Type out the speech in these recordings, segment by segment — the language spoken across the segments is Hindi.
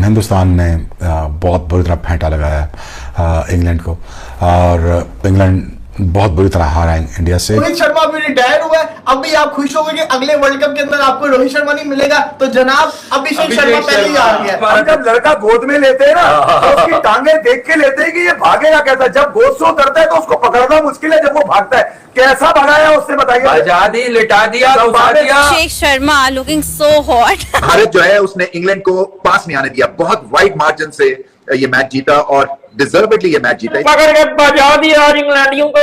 हिंदुस्तान ने बहुत बुरी तरह फेंटा लगाया इंग्लैंड को, और इंग्लैंड बहुत बुरी तरह हारा इंडिया से। रोहित शर्मा अभी रिटायर हुआ है, अब भी आप खुश होंगे कि अगले वर्ल्ड कप के अंदर आपको रोहित शर्मा नहीं मिलेगा? तो जनाब अभिषेक शर्मा पहले ही आ गया। जब लड़का गोद में लेते हैं ना तो उसकी टांगे देख के लेते हैं कि ये भागेगा कैसा। जब गोद से उतरता है तो उसको पकड़ना मुश्किल है, जब वो भागता है कैसा भगाया उससे बताइए। आजादी लिटा दिया, Abhishek Sharma looking so hot. Bharat जो है उसने इंग्लैंड को पास नहीं आने दिया, बहुत वाइड मार्जिन से ये मैच जीता और डिजर्वेडली ये मैच जीता। पकड़ के बजा दिया और इंग्लैंडियों को।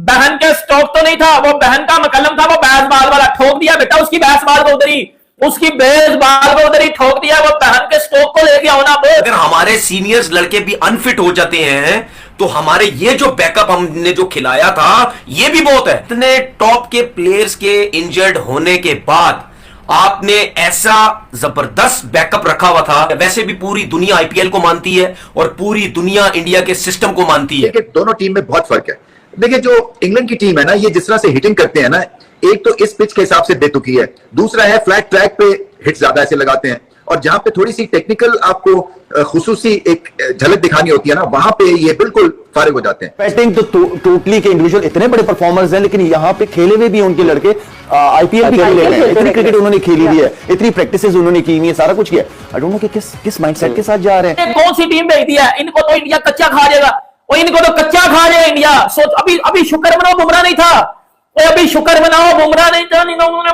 बहन के स्टॉक तो नहीं था, वो बहन का मकलम था, वो बैस बाल वाला ठोक दिया बेटा, उसकी बैस बाल को उधरी, उसकी बेस बाल को उधरी ठोक दिया। वो बहन के स्टॉक को लेके आओ ना। अगर हमारे सीनियर्स लड़के भी अनफिट हो जाते हैं तो हमारे ये जो बैकअप हमने जो खिलाया था ये भी बहुत है। इतने टॉप के प्लेयर्स के इंजर्ड होने के बाद आपने ऐसा जबरदस्त बैकअप रखा हुआ था। वैसे भी पूरी दुनिया आईपीएल को मानती है और पूरी दुनिया इंडिया के सिस्टम को मानती है। दोनों टीम में बहुत फर्क है। देखिए जो इंग्लैंड की टीम है ना, ये जिस तरह से हिटिंग करते हैं ना, एक तो इस पिच के हिसाब से बेतुकी है, दूसरा है फ्लैट ट्रैक पे हिट ज्यादा ऐसे लगाते हैं, और जहां पे थोड़ी सी टेक्निकल आपको खुसूसी एक झलक दिखानी होती है ना, वहां पे ये बिल्कुल फारिग हो जाते हैं। बैटिंग तो टोटली के इंडिविजुअल इतने बड़े परफॉर्मर्स हैं, लेकिन यहाँ पे खेले हुए भी उनके लड़के आईपीएल भी खेले हैं, इतनी क्रिकेट उन्होंने खेली हुई है, इतनी प्रैक्टिसेस उन्होंने की हुई है, सारा कुछ किया। आई डोंट नो कि किस माइंडसेट के साथ जा रहे हैं। कौन सी टीम भेज दिया इनको? तो इंडिया कच्चा खा जाएगा, और इनको तो कच्चा खा जाएगा इंडिया। सोच अभी शुक्र मनाओ बुमराह नहीं था, अभी शुक्र मनाओ बुमराह नहीं था।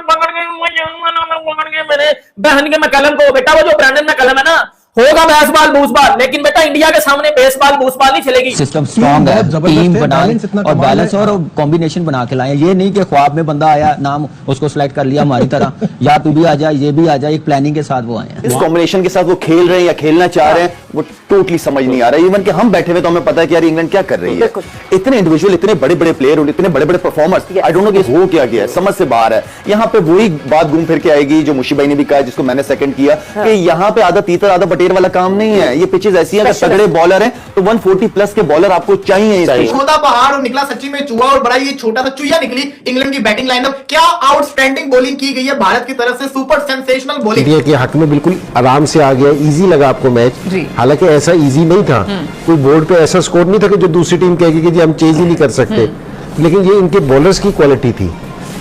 पकड़ के मैंने बहन के मैकलम को बेटा, वो जो ब्रांडन मैकलम है ना, होगा बेसबॉल बूसबॉल, लेकिन बेटा इंडिया के सामने बेसबॉल बूसबॉल नहीं चलेगी। सिस्टम स्ट्रांग है, टीम बना और बैलेंस और कॉम्बिनेशन बना के लाए। ये नहीं कि ख्वाब में बंदा आया, नाम उसको सिलेक्ट कर लिया हमारी तरह, या तू भी आ जाए ये भी आ जाए, एक प्लानिंग के साथ वो आए हैं। इस कॉम्बिनेशन के साथ वो खेल रहे हैं या खेलना चाह रहे हैं, वो टोटली समझ नहीं आ रहा है। इवन कि हम बैठे हुए तो हमें पता है कि यार इंग्लैंड क्या कर रही है। इतने इंडिविजुअल, इतने बड़े बड़े प्लेयर और इतने बड़े बड़े परफॉर्मर्स, आई डोंट नो कि हो क्या गया है, समझ से बाहर है। यहाँ पे वही बात घूम फिर के आएगी जो मुशी भाई ने भी कहा, जिसको मैंने सेकंड किया, कि यहाँ पे आधा तीतर आधा बटेर वाला काम नहीं है। ये पिचेस ऐसी हैं, अगर तगड़े बॉलर हैं तो 140 प्लस के बॉलर आपको चाहिए। छोटा पहाड़ और निकला सच्ची में चूहा, और बड़ा ये छोटा सा चूहा निकली इंग्लैंड की बैटिंग लाइनअप। क्या आउटस्टैंडिंग बॉलिंग की गई है भारत की तरफ से, सुपर सेंसेशनल बॉलिंग। इंडिया के हक में बिल्कुल आराम से आ गया, इजी लगा आपको मैच, हालांकि ऐसा इजी नहीं था। कोई बोर्ड पे ऐसा स्कोर नहीं था कि जो दूसरी टीम कहेगी कि जी हम चेज ही नहीं कर सकते, लेकिन ये इनके बॉलर्स की क्वालिटी थी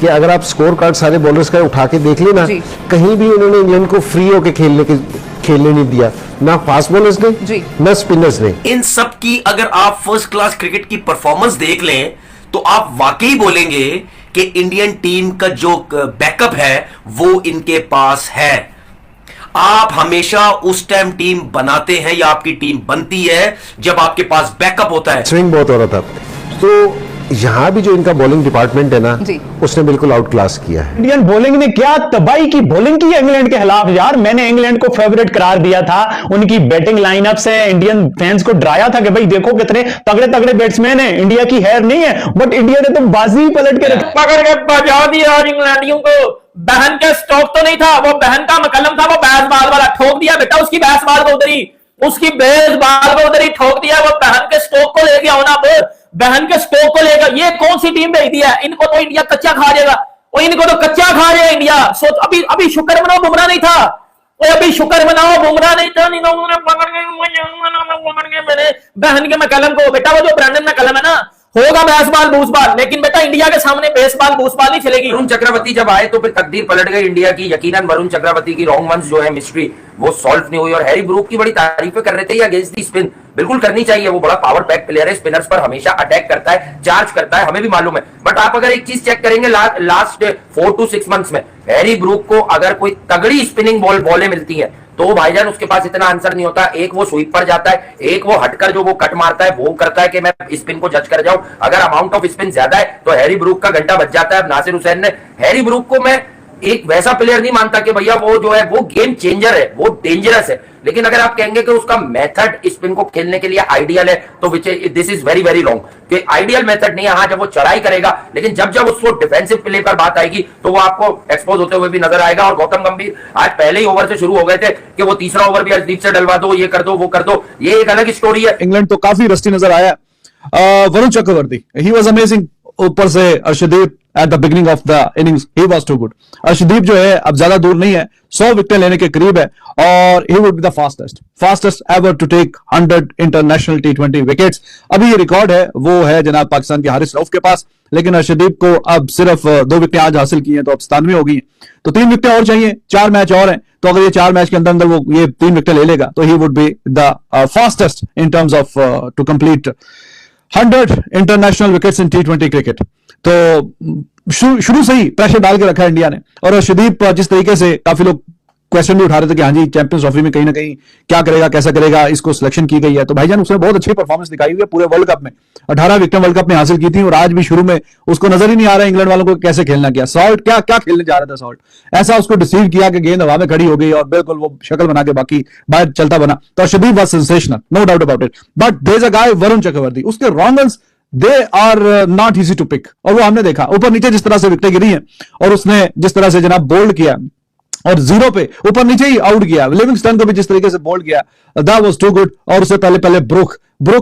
कि अगर आप स्कोर कार्ड सारे बॉलर्स का उठा के देख लेना, कहीं भी उन्होंने इंग्लैंड को फ्री होकर खेलने नहीं दिया, ना फास्ट बॉलर्स ने ना स्पिनर्स ने। इन सब की अगर आप फर्स्ट क्लास क्रिकेट की परफॉर्मेंस देख लें तो आप वाकई बोलेंगे कि इंडियन टीम का जो बैकअप है वो इनके पास है। आप हमेशा उस टाइम टीम बनाते हैं या आपकी टीम बनती है जब आपके पास बैकअप होता है। स्विंग बहुत हो रहा था, तो यहाँ भी जो इनका बॉलिंग डिपार्टमेंट है ना, उसने बिल्कुल आउट क्लास किया है। इंडियन बॉलिंग ने क्या तबाही की बॉलिंग की है इंग्लैंड के खिलाफ यार। मैंने इंग्लैंड को फेवरेट करार दिया था, उनकी बैटिंग लाइनअप से इंडियन फैंस को डराया था कि भाई देखो कितने तगड़े तगड़े बैट्समैन हैं, इंडिया की हैर नहीं है, बट इंडिया ने तो बाजी ही पलट के रखी। पकड़ के बजा दिया और इंग्लैंडियों को। बहन के स्टॉक तो नहीं था, वो बहन का मकलम था, वो बैस बाल वाला ठोक दिया बेटा, उसकी बैस बाल को उधरी, उसकी बेस बाल को उधरी ठोक दिया। वो बहन के स्टॉक को लेके आओ ना, बहन के स्टॉक को लेकर। ये कौन सी टीम भेज दिया इनको? तो इंडिया कच्चा खा जाएगा, और इनको तो कच्चा खा जाएगा इंडिया। सोच अभी शुक्र मनाओ बुमराह नहीं था, अभी शुक्र मनाओ बुमराह नहीं था। पकड़ के मैंने बहन के मैकलम को बेटा, वो जो ब्रांडन मैकलम है ना, होगा बेसबॉल बूसबॉल, लेकिन बेटा इंडिया के सामने बेसबॉल बूसबॉल नहीं चलेगी। वरुण चक्रवर्ती जब आए तो फिर तकदीर पलट गई इंडिया की। यकीनन वरुण चक्रवर्ती की रॉन्ग वंस जो है मिस्ट्री वो सॉल्व नहीं हुई, और हैरी ब्रूक की बड़ी तारीफें कर रहे थे अगेंस्ट दी स्पिन। बिल्कुल करनी चाहिए, वो बड़ा पावर पैक प्लेयर है, स्पिनर्स पर हमेशा अटैक करता है, चार्ज करता है, हमें भी मालूम है। बट आप अगर एक चीज चेक करेंगे लास्ट 4 to 6 मंथ्स में, हैरी ब्रूक को अगर कोई तगड़ी स्पिनिंग बॉलें मिलती है तो भाईजान उसके पास इतना आंसर नहीं होता। एक वो स्वीप पर जाता है, एक वो हटकर जो वो कट मारता है, वो करता है कि मैं स्पिन को जज कर जाऊं। अगर अमाउंट ऑफ स्पिन ज्यादा है तो हैरी ब्रूक का घंटा बज जाता है। नासिर हुसैन ने हैरी ब्रूक को मैं एक वैसा प्लेयर नहीं मानता कि भैया वो जो है वो गेम चेंजर है, वो डेंजरस है, लेकिन अगर आप कहेंगे कि उसका मेथड स्पिन को खेलने के लिए आइडियल है तो this is very very long. कि आइडियल मेथड नहीं है। हाँ, जब वो चढ़ाई करेगा, लेकिन जब उसको डिफेंसिव प्ले पर बात आएगी तो वो आपको एक्सपोज होते हुए भी नजर आएगा। और गौतम गंभीर आज पहले ही ओवर से शुरू हो गए थे कि वो तीसरा ओवर भी अर्शदीप से डलवा दो, ये कर दो, वो कर दो, ये एक अलग स्टोरी है। इंग्लैंड तो काफी रस्टी नजर आया। Varun Chakravarthy he was amazing, ऊपर से Arshdeep at the beginning of the innings he was too good. Arshdeep जो है अब ज्यादा दूर नहीं है, 100 विकेट लेने के करीब है और he would be the fastest ever to take 100 international T20 wickets. अभी ये रिकॉर्ड है वो है जनाब पाकिस्तान के हारिस रऊफ के पास, लेकिन अर्शदीप को अब सिर्फ 2 विकेटें आज हासिल की हैं तो अब 97 हो गई हैं, तो 3 विकेटें और चाहिए, 4 मैच और हैं, तो अगर ये 4 मैच के अंदर अंदर वो ये 3 विकेटें ले लेगा तो he would be the fastest in terms of to complete 100 international wickets in T20 cricket. तो शुरू से ही प्रेशर डाल के रखा है इंडिया ने। और अर्शदीप जिस तरीके से काफी लोग क्वेश्चन भी उठा रहे थे कि हाँ जी चैंपियंस ट्रॉफी में कहीं ना कहीं क्या करेगा, कैसा करेगा, इसको सिलेक्शन की गई है, तो भाईजान उसने बहुत अच्छी परफॉर्मेंस दिखाई हुई है पूरे वर्ल्ड कप में, 18 विकेट वर्ल्ड कप में हासिल की थी और आज भी शुरू में उसको नजर ही नहीं आ रहा है इंग्लैंड वालों को कैसे खेलना क्या सॉल्ट क्या क्या खेलने जा रहा था सॉल्ट, ऐसा उसको डिसीव किया कि गेंद हवा में खड़ी हो गई और बिल्कुल वो शक्ल बना के बाकी बाहर चलता बना। तो Arshdeep was sensational, no doubt about it, but there is a guy Varun Chakravarthy, उसके wrong runs they are not easy to pick, और वो हमने देखा ऊपर नीचे जिस तरह से विकेटें गिरी हैं और उसने जिस तरह से जनाब बोल्ड किया और 0 पे ऊपर नीचे ही आउट किया, लिविंगस्टन को भी जिस तरीके से बोल्ड किया दैट वाज टू गुड। और उससे पहले ब्रुक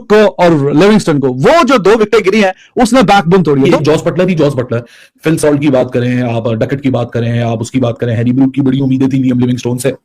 को और लिविंगस्टन को वो जो 2 विकेटें गिरी हैं उसने बैकबोन तोड़ी है। जॉस बटलर, फिल सॉल्ट की बात करें आप, डकेट की बात करें आप, उसकी बात करें, हैरी ब्रूक की बड़ी उम्मीदें थी लियम लिविंगस्टोन से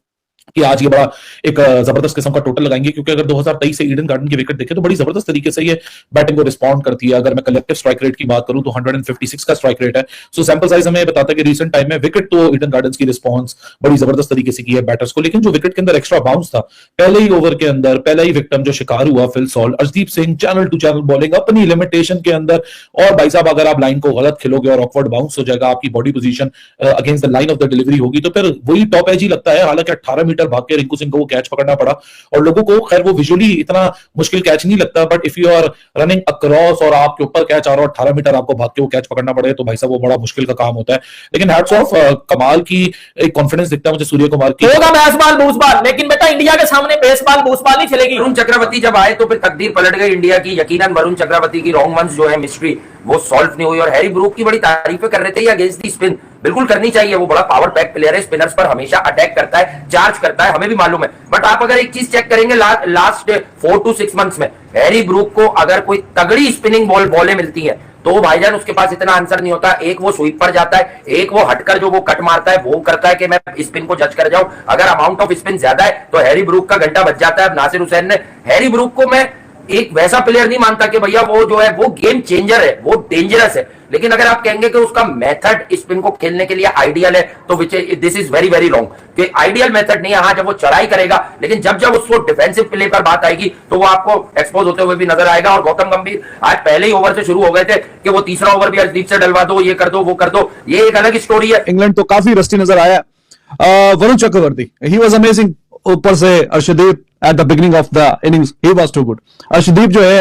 कि आज ये बड़ा एक जबरदस्त किस्म का टोटल लगाएंगे, क्योंकि अगर 2023 से ईडन गार्डन की विकेट देखें तो बड़ी जबरदस्त तरीके से ये बैटिंग को रिस्पॉन्ड करती है। अगर मैं कलेक्टिव स्ट्राइक रेट की बात करूं तो 156 का स्ट्राइक रेट है, सो सैंपल साइज हमें बताता है कि रीसेंट टाइम में विकेट तो ईडन गार्डन्स की रिस्पॉन्स बड़ी जबरदस्त तरीके से की है बैटर्स को, लेकिन जो विकेट के अंदर एक्स्ट्रा बाउंस था पहले ही ओवर के अंदर, पहला ही विक्टिम जो शिकार हुआ Phil Salt, Arshdeep Singh channel to channel bowling अपनी लिमिटेशन के अंदर, और भाई साहब अगर आप लाइन को गलत खिलोगे और ऑकवर्ड बाउंस हो जाएगा, आपकी body position against the line of the delivery होगी तो फिर वही टॉप एज ही लगता है। हालांकि 18 मीटर भाग के रिंकू सिंह को वो कैच पकड़ना पड़ा और लोगों को खैर वो विजुअली इतना मुश्किल कैच नहीं लगता, but if you are running across और आपके ऊपर कैच आ रहा है 18 मीटर आपको भाग के वो कैच पकड़ना पड़े तो भाई साहब वो बड़ा मुश्किल का काम होता है। लेकिन हैट्स ऑफ, कमाल की एक कॉन्फिडेंस दिखता है मुझे सूर्य कुमार की। होगा बेसबॉल बूसबॉल, लेकिन बेटा इंडिया के सामने बेसबॉल बूसबॉल नहीं चलेगी। वरुण चक्रवर्ती जब आए तो फिर तकदीर पलट गई इंडिया की। यकीनन वरुण चक्रवर्ती की रॉन्ग वंस जो है मिस्ट्री वो सॉल्व नहीं हुई और हैरी ब्रूक की बड़ी तारीफें कर रहे थे अगेंस्ट दी स्पिन, बिल्कुल करनी चाहिए, वो बड़ा पावर पैक प्लेयर है, स्पिनर्स पर हमेशा अटैक करता है, चार्ज करता है, हमें भी मालूम है। बट आप अगर एक चीज चेक करेंगे लास्ट 4 to 6 मंथ्स में हैरी ब्रूक को अगर कोई तगड़ी स्पिनिंग बॉलें मिलती है तो भाईजान उसके पास इतना आंसर नहीं होता, एक वो स्वीप पर जाता है, एक वो हटकर जो वो कट मारता है वो करता है कि मैं स्पिन को जज कर जाऊं। अगर अमाउंट ऑफ स्पिन ज्यादा है तो हैरी ब्रूक का घंटा बच जाता है। नासिर हुसैन ने हैरी ब्रूक को मैं एक वैसा प्लेयर नहीं मानता कि भैया वो जो है वो गेम चेंजर है, वो डेंजरस है, लेकिन अगर आप कहेंगे कि उसका मेथड स्पिन को खेलने के लिए आइडियल है तो this is very very wrong, कि आइडियल मेथड नहीं है। हाँ, जब वो चढ़ाई करेगा, लेकिन जब उसको डिफेंसिव प्ले पर बात आएगी तो वो आपको एक्सपोज होते हुए भी नजर आएगा। और गौतम गंभीर आज पहले ही ओवर से शुरू हो गए थे कि वो तीसरा ओवर भी अर्शदीप से डलवा दो, ये कर दो, वो कर दो, ये एक अलग स्टोरी है। इंग्लैंड तो काफी रस्टी नजर आया। Varun Chakravarthy he was amazing, ऊपर से Arshdeep at the beginning of the innings he was too good. Arshdeep जो है